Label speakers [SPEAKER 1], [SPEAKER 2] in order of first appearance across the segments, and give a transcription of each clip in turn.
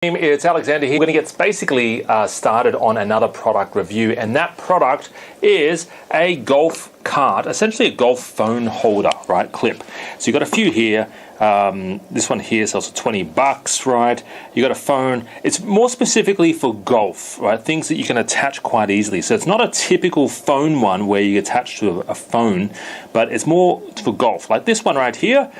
[SPEAKER 1] It's Alexander here. We're going to get basically started on another product review, and that product is a golf cart, essentially a golf phone holder, right? Clip. So you've got a few here. This one here sells for $20, right? You got a phone. It's more specifically for golf, right? Things that you can attach quite easily. So it's not a typical phone one where you attach to a phone, but it's more for golf. Like this one right here,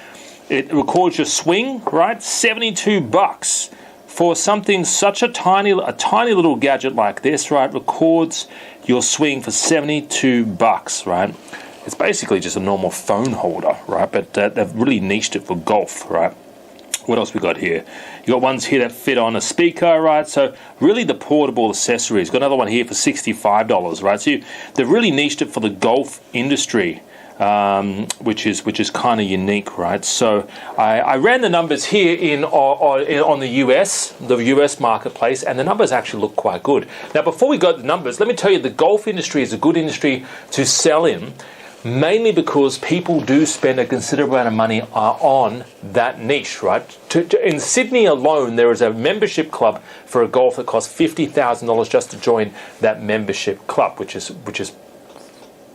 [SPEAKER 1] it records your swing, right? $72. For something such a tiny little gadget like this, right, records your swing for $72, right? It's basically just a normal phone holder, right? But they've really niched it for golf, right? What else we got here? You got ones here that fit on a speaker, right? So really the portable accessories. Got another one here for $65, right? So they've really niched it for the golf industry. Which is kind of unique, right? So I ran the numbers here on the US marketplace, and the numbers actually look quite good. Now, before we go to the numbers, let me tell you the golf industry is a good industry to sell in, mainly because people do spend a considerable amount of money on that niche, right? In Sydney alone, there is a membership club for a golf that costs $50,000 just to join that membership club, which is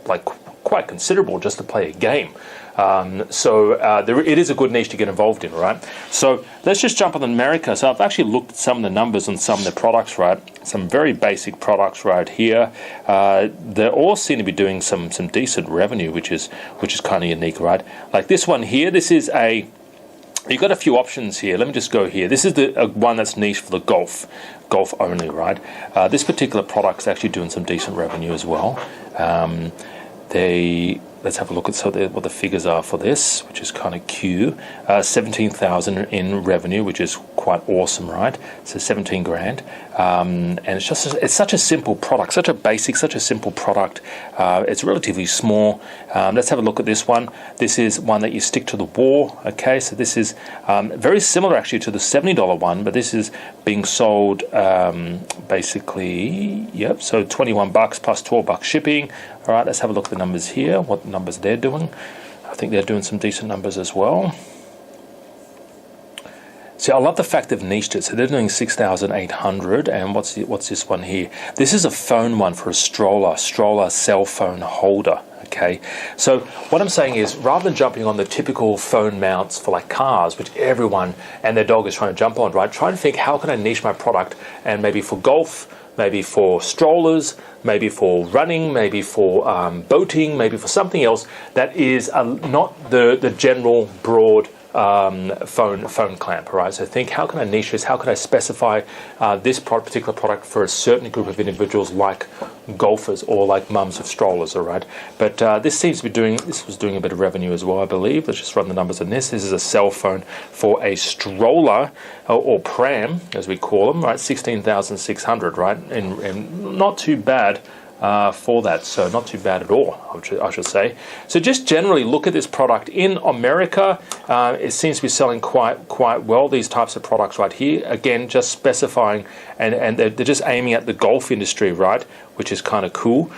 [SPEAKER 1] like quite considerable just to play a game. It is a good niche to get involved in, right? So let's just jump on America. So I've actually looked at some of the numbers on some of the products, right? Some very basic products right here. They all seem to be doing some decent revenue, which is kind of unique, right? Like this one here, this is you've got a few options here. Let me just go here. This is the one that's niche for the golf only, right? This particular product is actually doing some decent revenue as well. Let's have a look at what the figures are for this, which is kind of cute. 17,000 in revenue, which is quite awesome, right? So 17 grand, and it's such a simple product, such a simple product. It's relatively small. Let's have a look at this one. This is one that you stick to the wall. Okay, so this is very similar actually to the $70 one, but this is being sold basically. Yep. So $21 plus $12 shipping. All right, let's have a look at the numbers here, what numbers they're doing. I think they're doing some decent numbers as well. See, I love the fact they've niched it. So they're doing 6,800, and what's this one here? This is a phone one for a stroller cell phone holder. Okay, so what I'm saying is, rather than jumping on the typical phone mounts for like cars, which everyone and their dog is trying to jump on, right? Try to think, how can I niche my product, and maybe for golf, maybe for strollers, maybe for running, maybe for boating, maybe for something else that is not the general broad phone clamp, right? So think, how can I niche this? How can I specify this particular product for a certain group of individuals, like golfers or like mums of strollers, all right? But this was doing a bit of revenue as well, I believe. Let's just run the numbers on this. This is a cell phone for a stroller or pram, as we call them, right? 16,600, right? And not too bad. For that, so not too bad at all, I should say. So just generally look at this product in America. It seems to be selling quite well, these types of products right here. Again, just specifying, and they're just aiming at the golf industry, right, which is kind of cool.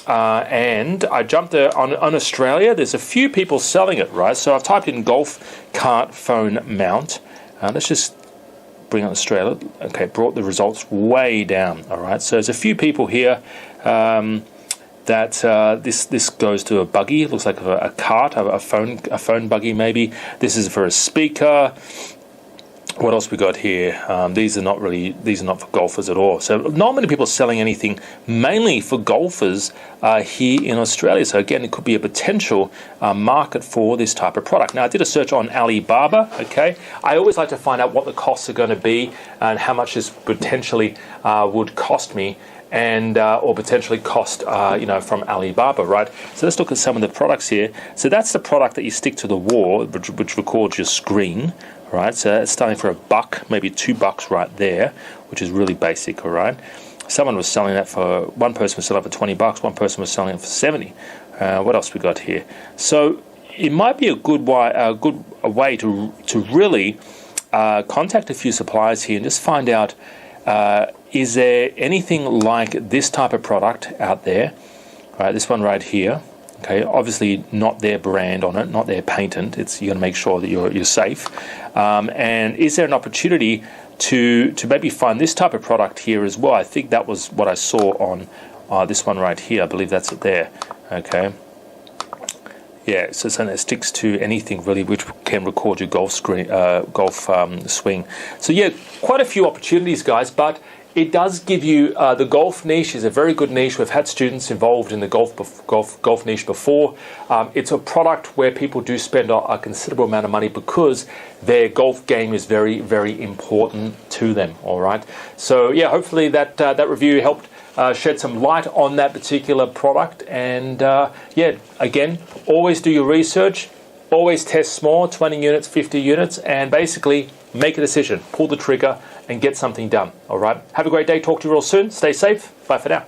[SPEAKER 1] And I jumped there on Australia. There's a few people selling it, right? So I've typed in golf cart phone mount. Let's just bring on Australia. Okay, brought the results way down. All right, so there's a few people here that this goes to a buggy. It looks like a cart, a phone buggy maybe. This is for a speaker. What else we got here? These are not for golfers at all. So not many people are selling anything mainly for golfers here in Australia. So again, it could be a potential market for this type of product. Now, I did a search on Alibaba. Okay, I always like to find out what the costs are going to be and how much this potentially would cost me, and or potentially cost from Alibaba, right? So let's look at some of the products here. So that's the product that you stick to the wall, which records your screen, right? So it's starting for $1, maybe $2 right there, which is really basic, all right? One person was selling that for $20, one person was selling it for 70. What else we got here? So it might be a good way to really contact a few suppliers here and just find out, is there anything like this type of product out there? Right, this one right here. Okay, obviously not their brand on it, not their patent. It's, you got to make sure that you're safe. And is there an opportunity to maybe find this type of product here as well. I think that was what I saw on this one right here. I believe that's it there. Okay. Yeah, so something that sticks to anything really which can record your golf swing. So yeah, quite a few opportunities, guys, but it does give you, the golf niche is a very good niche. We've had students involved in the golf niche before. It's a product where people do spend a considerable amount of money because their golf game is very, very important to them, all right? So yeah, hopefully that review helped shed some light on that particular product. And yeah, again, always do your research, always test small, 20 units, 50 units, and basically make a decision, pull the trigger, and get something done. All right. Have a great day. Talk to you real soon. Stay safe. Bye for now.